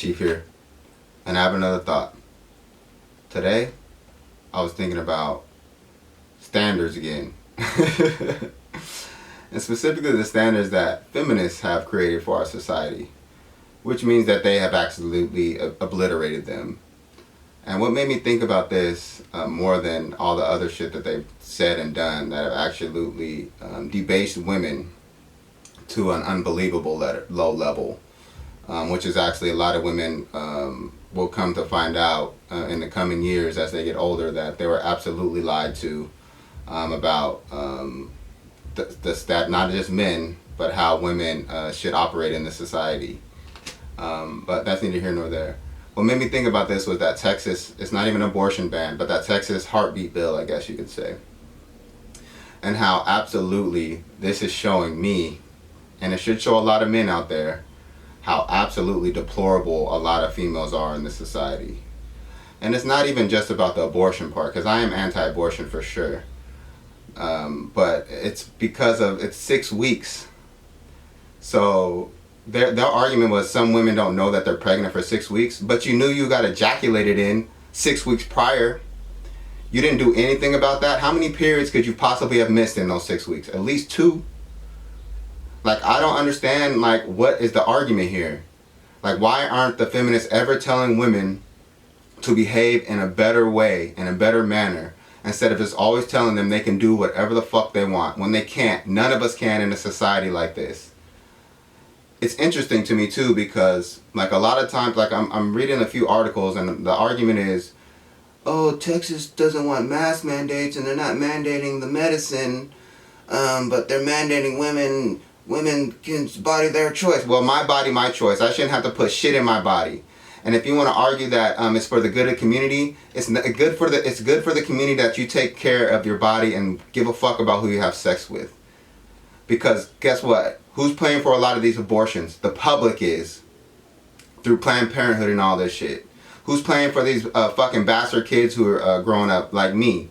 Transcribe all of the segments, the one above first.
Chief here, and I have another thought. Today, I was thinking about standards again. And specifically the standards that feminists have created for our society, which means that they have absolutely obliterated them. And what made me think about this more than all the other shit that they've said and done that have absolutely debased women to an unbelievable low level, which is actually a lot of women will come to find out in the coming years as they get older that they were absolutely lied to about the stat, not just men, but how women should operate in the society. But that's neither here nor there. What made me think about this was that Texas, it's not even an abortion ban, but that Texas heartbeat bill, I guess you could say. And how absolutely this is showing me, and it should show a lot of men out there, how absolutely deplorable a lot of females are in this society. And it's not even just about the abortion part, because I am anti-abortion for sure. But it's because of, it's 6 weeks. So their argument was some women don't know that they're pregnant for 6 weeks, but you knew you got ejaculated in 6 weeks prior. You didn't do anything about that. How many periods could you possibly have missed in those 6 weeks? At least 2. Like, I don't understand, like, what is the argument here? Like, why aren't the feminists ever telling women to behave in a better way, in a better manner, instead of just always telling them they can do whatever the fuck they want when they can't? None of us can in a society like this. It's interesting to me too, because like a lot of times, like I'm reading a few articles and the argument is, oh, Texas doesn't want mask mandates and they're not mandating the medicine, but they're mandating women can body their choice. Well, my body, my choice. I shouldn't have to put shit in my body. And if you want to argue that it's for the good of the community, it's good for the community that you take care of your body and give a fuck about who you have sex with. Because guess what? Who's paying for a lot of these abortions? The public is. Through Planned Parenthood and all this shit. Who's paying for these fucking bastard kids who are growing up like me?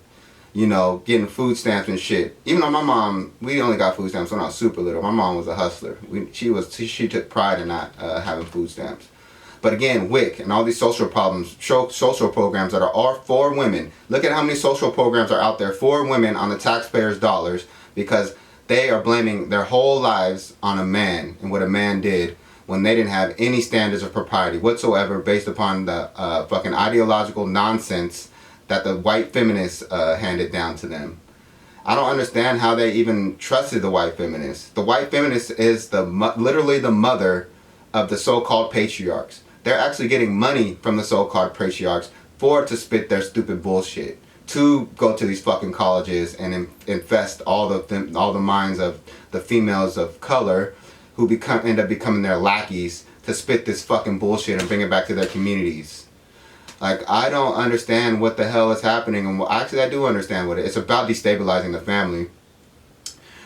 You know, getting food stamps and shit. Even though my mom, we only got food stamps when I was super little. My mom was a hustler. She took pride in not having food stamps. But again, WIC and all these social programs that are all for women. Look at how many social programs are out there for women on the taxpayers' dollars, because they are blaming their whole lives on a man and what a man did when they didn't have any standards of propriety whatsoever based upon the fucking ideological nonsense that the white feminists handed down to them. I don't understand how they even trusted the white feminists. The white feminist is literally the mother of the so-called patriarchs. They're actually getting money from the so-called patriarchs to spit their stupid bullshit, to go to these fucking colleges and infest all the minds of the females of color who end up becoming their lackeys to spit this fucking bullshit and bring it back to their communities. Like, I don't understand what the hell is happening. And actually, I do understand what it is. It's about destabilizing the family.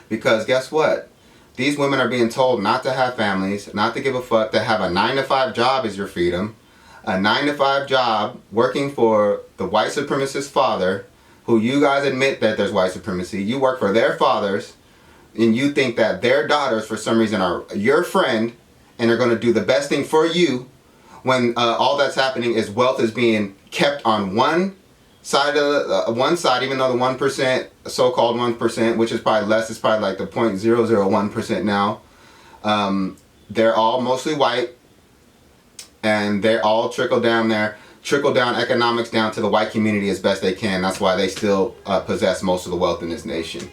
Because guess what? These women are being told not to have families, not to give a fuck, to have a 9-to-5 job is your freedom. A 9-to-5 job working for the white supremacist father, who you guys admit that there's white supremacy. You work for their fathers, and you think that their daughters, for some reason, are your friend, and are going to do the best thing for you, when all that's happening is wealth is being kept on one side of one side, even though the 1%, so-called 1%, which is probably less, it's probably like the 0.001% now. They're all mostly white, and they're all trickle down economics down to the white community as best they can. That's why they still possess most of the wealth in this nation.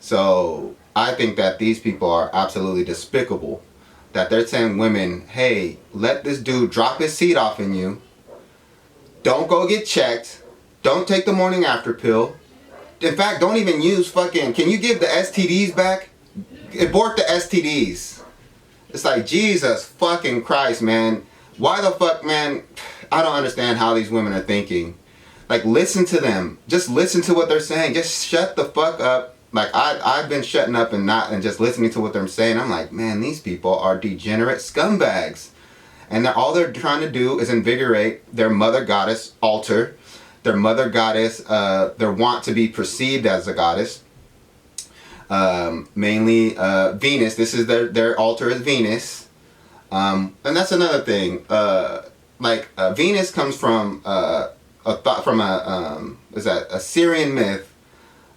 So I think that these people are absolutely despicable. That they're telling women, hey, let this dude drop his seed off in you. Don't go get checked. Don't take the morning after pill. In fact, don't even use fucking, can you give the STDs back? Abort the STDs. It's like, Jesus fucking Christ, man. Why the fuck, man? I don't understand how these women are thinking. Like, listen to them. Just listen to what they're saying. Just shut the fuck up. Like, I've been shutting up and just listening to what they're saying. I'm like, man, these people are degenerate scumbags. And all they're trying to do is invigorate their mother goddess altar. Their mother goddess, their want to be perceived as a goddess. Mainly Venus. This is their altar is Venus. And that's another thing. Venus comes from is that a Syrian myth,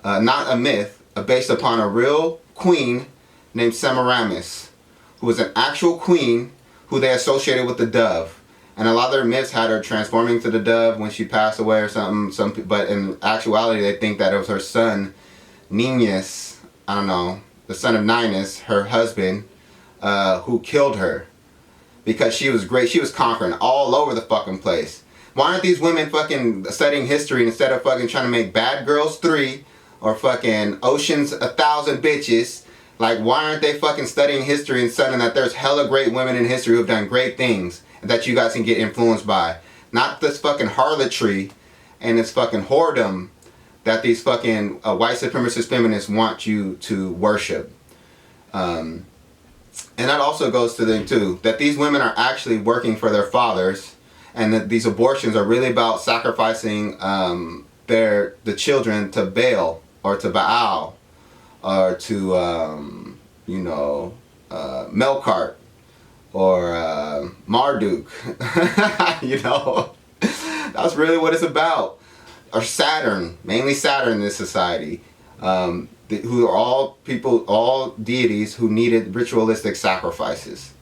not a myth, based upon a real queen named Semiramis, who was an actual queen who they associated with the dove. And a lot of their myths had her transforming to the dove when she passed away or something. But in actuality, they think that it was her son, Ninus, I don't know, the son of Ninus, her husband, who killed her. Because she was great. She was conquering all over the fucking place. Why aren't these women fucking studying history instead of fucking trying to make Bad Girls 3 or fucking Ocean's 1,000 Bitches? Like, why aren't they fucking studying history and studying that there's hella great women in history who have done great things that you guys can get influenced by? Not this fucking harlotry and this fucking whoredom that these fucking white supremacist feminists want you to worship. And that also goes to them too, that these women are actually working for their fathers, and that these abortions are really about sacrificing the children to Baal or to Baal or to Melkart or Marduk. That's really what it's about. Or Saturn, mainly Saturn in this society. Who are all people, all deities who needed ritualistic sacrifices.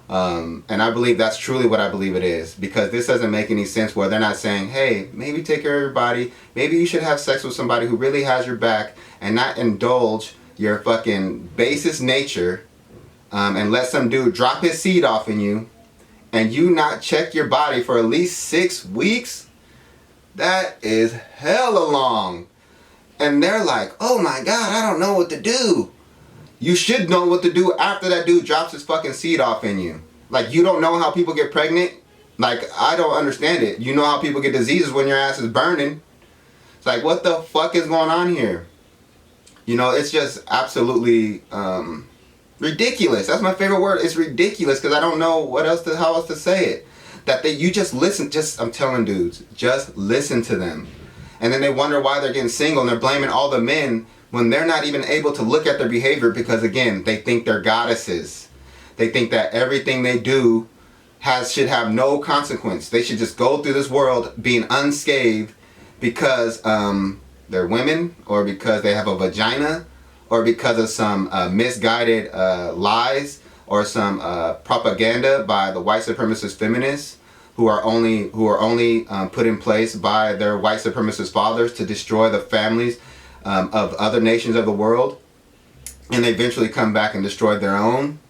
And I believe that's truly what I believe it is. Because this doesn't make any sense where they're not saying, hey, maybe take care of your body. Maybe you should have sex with somebody who really has your back and not indulge your fucking basest nature and let some dude drop his seed off in you and you not check your body for at least 6 weeks. That is hella long. And they're like, oh my God, I don't know what to do. You should know what to do after that dude drops his fucking seed off in you. Like, you don't know how people get pregnant? Like, I don't understand it. You know how people get diseases when your ass is burning. It's like, what the fuck is going on here? It's just absolutely ridiculous. That's my favorite word. It's ridiculous because I don't know how else to say it. You just listen. I'm telling dudes, just listen to them. And then they wonder why they're getting single and they're blaming all the men when they're not even able to look at their behavior because, again, they think they're goddesses. They think that everything they do should have no consequence. They should just go through this world being unscathed because they're women or because they have a vagina or because of some misguided lies or some propaganda by the white supremacist feminists who are only put in place by their white supremacist fathers to destroy the families of other nations of the world, and they eventually come back and destroy their own.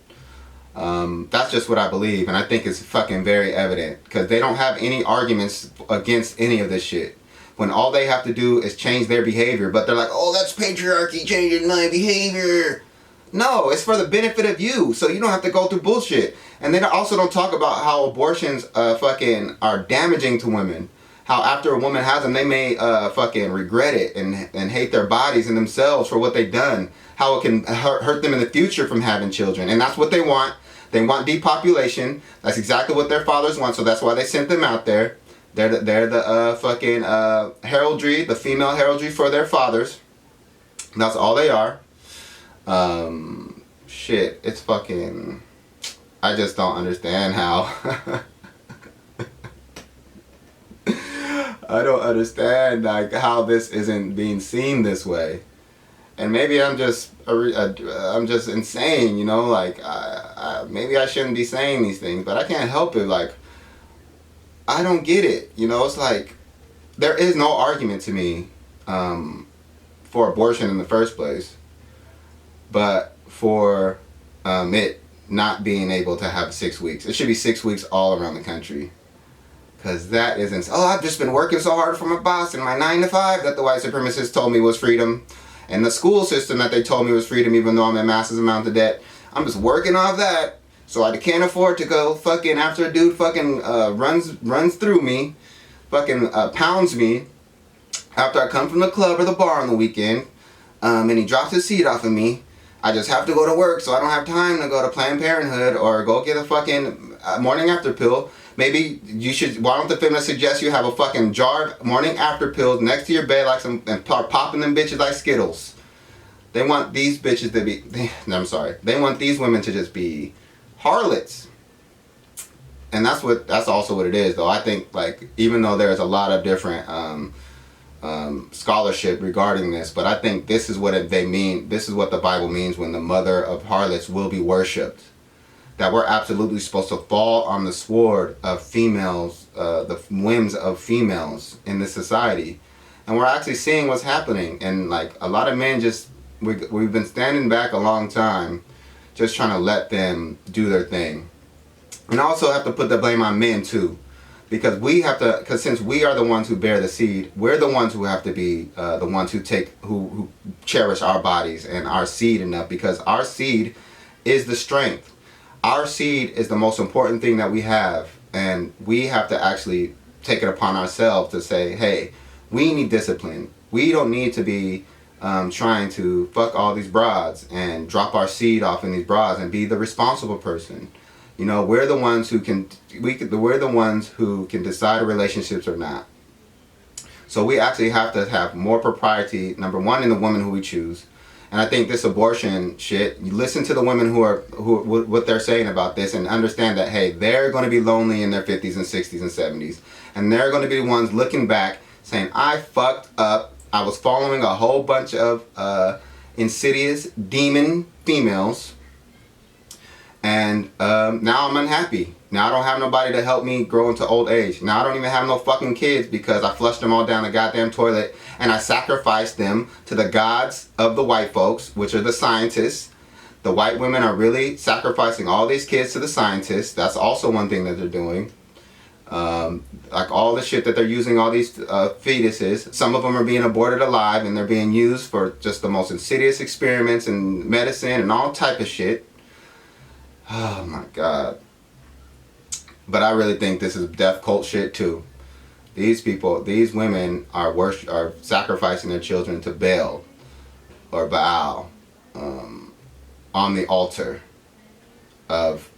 That's just what I believe, and I think it's fucking very evident because they don't have any arguments against any of this shit. When all they have to do is change their behavior, but they're like, oh, that's patriarchy changing my behavior. No, it's for the benefit of you, so you don't have to go through bullshit. And they also don't talk about how abortions fucking are damaging to women. How after a woman has them, they may fucking regret it and hate their bodies and themselves for what they've done. How it can hurt them in the future from having children. And that's what they want. They want depopulation. That's exactly what their fathers want, so that's why they sent them out there. They're the fucking heraldry, the female heraldry for their fathers. That's all they are. Shit, it's fucking, I just don't understand how, I don't understand like how this isn't being seen this way. And maybe I'm just insane, like maybe I shouldn't be saying these things, but I can't help it. Like, I don't get it. It's like, there is no argument to me, for abortion in the first place. But for it not being able to have 6 weeks. It should be 6 weeks all around the country. Because that isn't, I've just been working so hard for my boss and my 9 to 5 that the white supremacists told me was freedom. And the school system that they told me was freedom even though I'm in massive amounts of debt. I'm just working off that. So I can't afford to go fucking after a dude fucking runs through me. Fucking pounds me. After I come from the club or the bar on the weekend. And he drops his seat off of me. I just have to go to work, so I don't have time to go to Planned Parenthood or go get a fucking morning after pill. Maybe you should, why don't the feminists suggest you have a fucking jar of morning after pills next to your bed like some, and start popping them bitches like Skittles. They want these bitches to be, they want these women to just be harlots. and that's also what it is, though. I think, like, even though there's a lot of different scholarship regarding this, but I think this is what they mean. This is what the Bible means when the mother of harlots will be worshipped. That we're absolutely supposed to fall on the sword of females, the whims of females in this society, and we're actually seeing what's happening. And like a lot of men, we've been standing back a long time, just trying to let them do their thing. And I also have to put the blame on men too, because since we are the ones who bear the seed, we're the ones who have to be the ones who cherish our bodies and our seed enough, because our seed is the strength. Our seed is the most important thing that we have, and we have to actually take it upon ourselves to say, hey, we need discipline. We don't need to be trying to fuck all these broads and drop our seed off in these broads and be the responsible person. You know, we're the ones who can decide relationships or not. So we actually have to have more propriety, number one, in the woman who we choose. And I think this abortion shit, you listen to the women who what they're saying about this, and understand that, hey, they're going to be lonely in their 50s and 60s and 70s. And they're going to be the ones looking back saying, I fucked up. I was following a whole bunch of insidious demon females. And now I'm unhappy. Now I don't have nobody to help me grow into old age. Now I don't even have no fucking kids because I flushed them all down the goddamn toilet and I sacrificed them to the gods of the white folks, which are the scientists. The white women are really sacrificing all these kids to the scientists. That's also one thing that they're doing. Like all the shit that they're using all these fetuses. Some of them are being aborted alive, and they're being used for just the most insidious experiments in medicine and all type of shit. Oh my God. But I really think this is death cult shit too. These people, these women are sacrificing their children to Baal or Baal on the altar of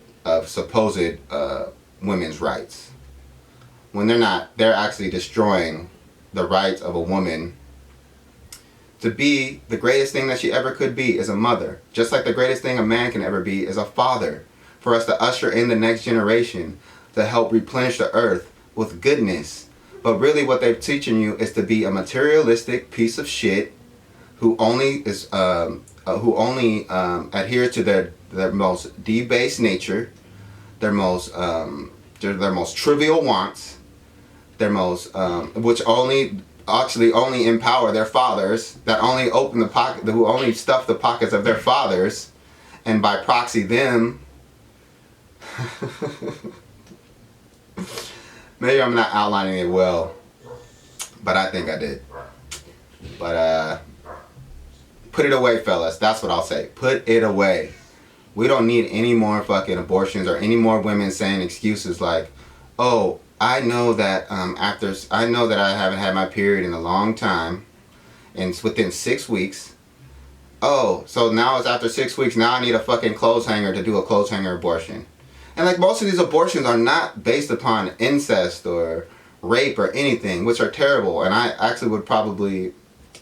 supposed women's rights. When they're not, they're actually destroying the rights of a woman to be the greatest thing that she ever could be, is a mother. Just like the greatest thing a man can ever be is a father. For us to usher in the next generation, to help replenish the earth with goodness. But really what they're teaching you is to be a materialistic piece of shit who only adheres to their most debased nature, their most trivial wants, their most which only empower their fathers, that only who only stuff the pockets of their fathers, and by proxy them. Maybe I'm not outlining it well, but I think I did. But put it away, fellas. That's what I'll say. Put it away. We don't need any more fucking abortions or any more women saying excuses like, oh, I know that I know that I haven't had my period in a long time, and it's within 6 weeks. Oh, so now it's after 6 weeks. Now I need a fucking clothes hanger to do a clothes hanger abortion. And like most of these abortions are not based upon incest or rape or anything, which are terrible. And I actually would probably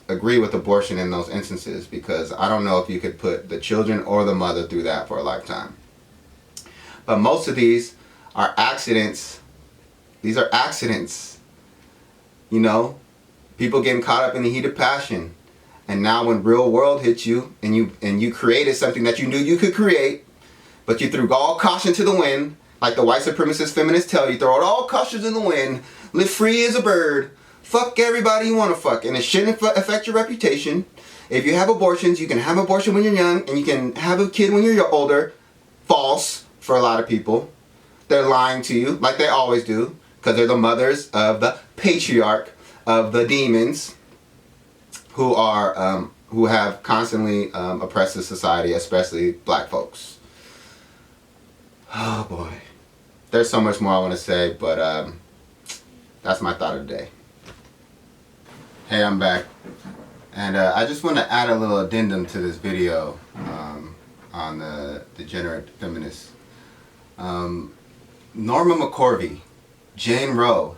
agree with abortion in those instances, because I don't know if you could put the children or the mother through that for a lifetime. But most of these are accidents. These are accidents. You know, people getting caught up in the heat of passion. And now when real world hits you and you created something that you knew you could create, but you threw all caution to the wind, like the white supremacist feminists tell you, throw it all caution in the wind, live free as a bird, fuck everybody you want to fuck, and it shouldn't affect your reputation. If you have abortions, you can have abortion when you're young, and you can have a kid when you're older. False for a lot of people. They're lying to you, like they always do, because they're the mothers of the patriarch of the demons who have constantly oppressed the society, especially black folks. Oh boy. There's so much more I want to say, but that's my thought of the day. Hey, I'm back. And I just want to add a little addendum to this video on the degenerate feminists. Norma McCorvey, Jane Roe,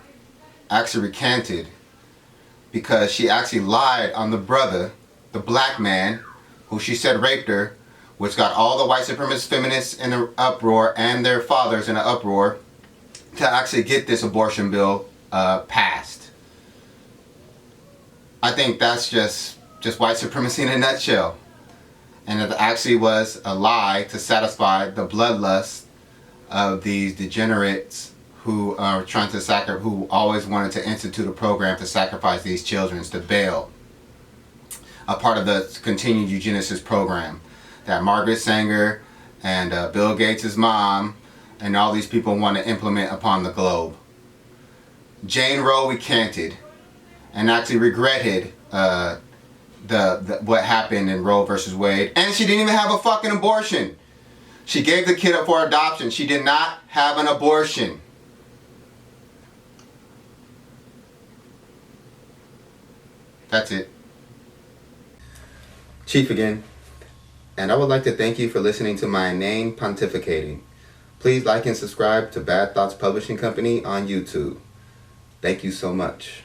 actually recanted because she actually lied on the brother, the black man, who she said raped her, which got all the white supremacist feminists in an uproar and their fathers in an uproar. to actually get this abortion bill passed. I think that's just white supremacy in a nutshell. And it actually was a lie to satisfy the bloodlust of these degenerates who are trying to who always wanted to institute a program to sacrifice these children to bail. A part of the continued eugenicist program that Margaret Sanger and Bill Gates' mom and all these people want to implement upon the globe. Jane Roe recanted and actually regretted what happened in Roe versus Wade, and she didn't even have a fucking abortion. She gave the kid up for adoption. She did not have an abortion. That's it. Chief again, and I would like to thank you for listening to my inane pontificating. Please like and subscribe to Bad Thoughts Publishing Company on YouTube. Thank you so much.